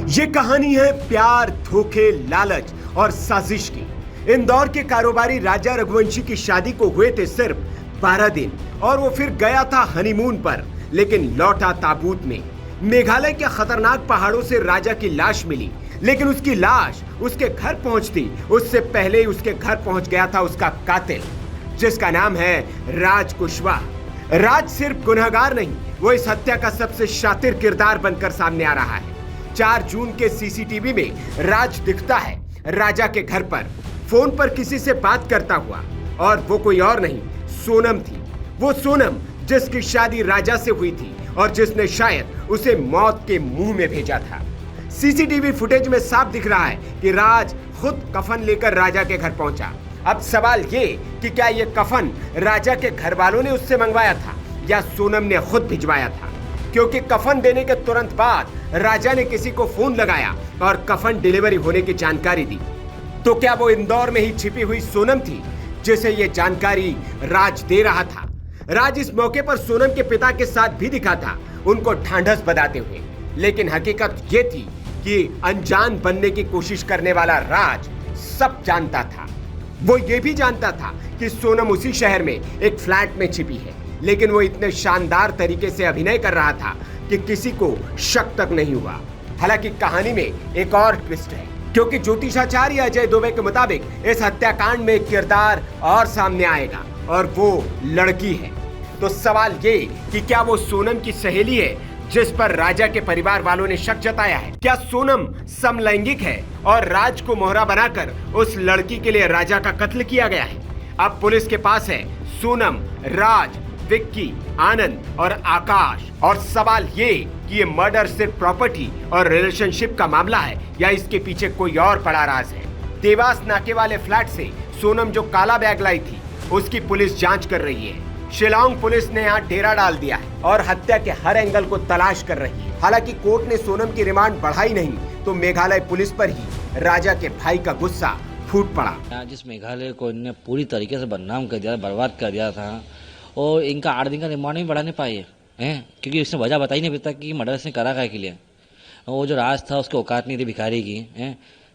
ये कहानी है प्यार, धोखे, लालच और साजिश की। इंदौर के कारोबारी राजा रघुवंशी की शादी को हुए थे सिर्फ 12 दिन और वो फिर गया था हनीमून पर, लेकिन लौटा ताबूत में। मेघालय के खतरनाक पहाड़ों से राजा की लाश मिली, लेकिन उसकी लाश उसके घर पहुंचती उससे पहले ही उसके घर पहुंच गया था उसका कातिल, जिसका नाम है राज कुशवाहा। राज सिर्फ गुनहगार नहीं, वो इस हत्या का सबसे शातिर किरदार बनकर सामने आ रहा है। 4 जून के सीसीटीवी में राज दिखता है राजा के घर पर, फोन पर किसी से बात करता हुआ, और वो कोई और नहीं, सोनम थी। वो सोनम जिसकी शादी राजा से हुई थी और जिसने शायद उसे मौत के मुंह में भेजा था। सीसीटीवी फुटेज में साफ दिख रहा है कि राज खुद कफन लेकर राजा के घर पहुंचा। अब सवाल ये कि क्या ये कफन राजा के घर वालों ने उससे मंगवाया था या सोनम ने खुद भिजवाया था, क्योंकि कफन देने के तुरंत बाद राजा ने किसी को फोन लगाया और कफन डिलीवरी होने की जानकारी दी। तो क्या वो इंदौर में ही छिपी हुई सोनम थी जिसे ये जानकारी राज दे रहा था? राज इस मौके पर सोनम के पिता के साथ भी दिखा था, उनको ढांढस बधाते हुए। लेकिन हकीकत ये थी कि अनजान बनने की कोशिश करने वाला राज सब जानता था। वो ये भी जानता था कि सोनम उसी शहर में एक फ्लैट में छिपी है, लेकिन वो इतने शानदार तरीके से अभिनय कर रहा था कि किसी को शक तक नहीं हुआ। हालांकि कहानी में एक और ट्विस्ट है, क्योंकि ज्योतिषाचार्य अजय दुबे के मुताबिक इस हत्याकांड में एक किरदार और सामने आएगा और वो लड़की है। तो सवाल ये कि क्या वो सोनम की सहेली है जिस पर राजा के परिवार वालों ने शक जताया है? क्या सोनम समलैंगिक है और राज को मोहरा बनाकर उस लड़की के लिए राजा का कत्ल किया गया है? अब पुलिस के पास है सोनम, राज, विक्की, आनंद और आकाश। और सवाल ये कि ये मर्डर सिर्फ प्रॉपर्टी और रिलेशनशिप का मामला है या इसके पीछे कोई और बड़ा राज है? देवास नाके वाले फ्लैट से सोनम जो काला बैग लाई थी उसकी पुलिस जांच कर रही है। शिलांग पुलिस ने यहाँ डेरा डाल दिया है और हत्या के हर एंगल को तलाश कर रही है। हालांकि कोर्ट ने सोनम की रिमांड बढ़ाई नहीं तो मेघालय पुलिस पर ही राजा के भाई का गुस्सा फूट पड़ा। जिस मेघालय को इन्होंने पूरी तरीके से बदनाम कर दिया, बर्बाद कर दिया था, और इनका 8 दिन का रिमांड भी बढ़ा नहीं पाई है, क्योंकि इसने वजह बताई नहीं अभी तक कि मर्डर इसने करा क्या के लिए। वो जो राज था उसकी औकात नहीं थी भिखारी की,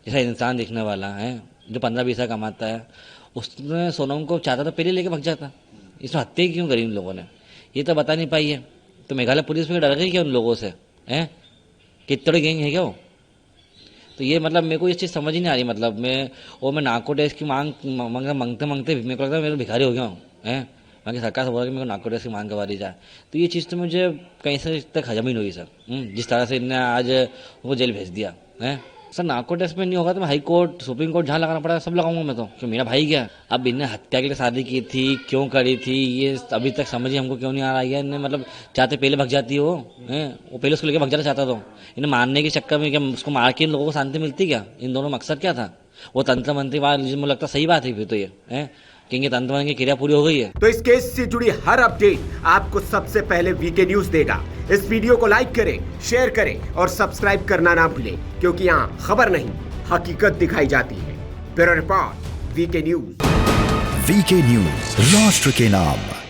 जैसा इंसान दिखने वाला है जो 15-20 कमाता है। उसने सोनम को चाहता था पहले लेके भाग जाता, इसमें हत्या क्यों करी उन लोगों ने, ये तो बता नहीं पाई है। तो मेघालय पुलिस में डर गई क्या उन लोगों से? कितने गैंग है क्या वो? तो ये मतलब मेरे को ये चीज़ समझ ही नहीं आ रही। मतलब मैं नार्को टेस्ट की मांगते मेरे को लगता है मैं तो भिखारी हो गया हूँ। बाकी सरकार से बोला कि मेरे को नार्को टेस्ट की मांग करवा दी जाए, तो ये चीज़ तो मुझे कहीं से तक हजम ही नहीं हुई सर। जिस तरह से इन्हें आज वो जेल भेज दिया है सर। नार्को टेस्ट में नहीं होगा तो मैं हाई कोर्ट, सुप्रीम कोर्ट जहाँ लगाना पड़ा सब लगाऊंगा मैं तो, कि मेरा भाई क्या। अब इन्हें हत्या के लिए शादी की थी, क्यों करी थी, ये अभी तक समझ ही हमको क्यों नहीं आ रहा है। इन्हें मतलब चाहते पहले भग जाती हो, वो पहले उसको लेकर भग जाना चाहता तो इन्हें मारने के चक्कर में क्या उसको मार के इन लोगों को शांति मिलती क्या? इन दोनों मकसद क्या था? वो तंत्र मंत्री वाला मुझे लगता सही बात है फिर तो ये कहेंगे तंत्र मंत्र की क्रिया पूरी हो गई है। तो इस केस से जुड़ी हर अपडेट आपको सबसे पहले वीके न्यूज देगा। इस वीडियो को लाइक करें, शेयर करें और सब्सक्राइब करना ना भूलें, क्योंकि यहाँ खबर नहीं हकीकत दिखाई जाती है। Bureau report, VK news. VK news, राष्ट्र के नाम।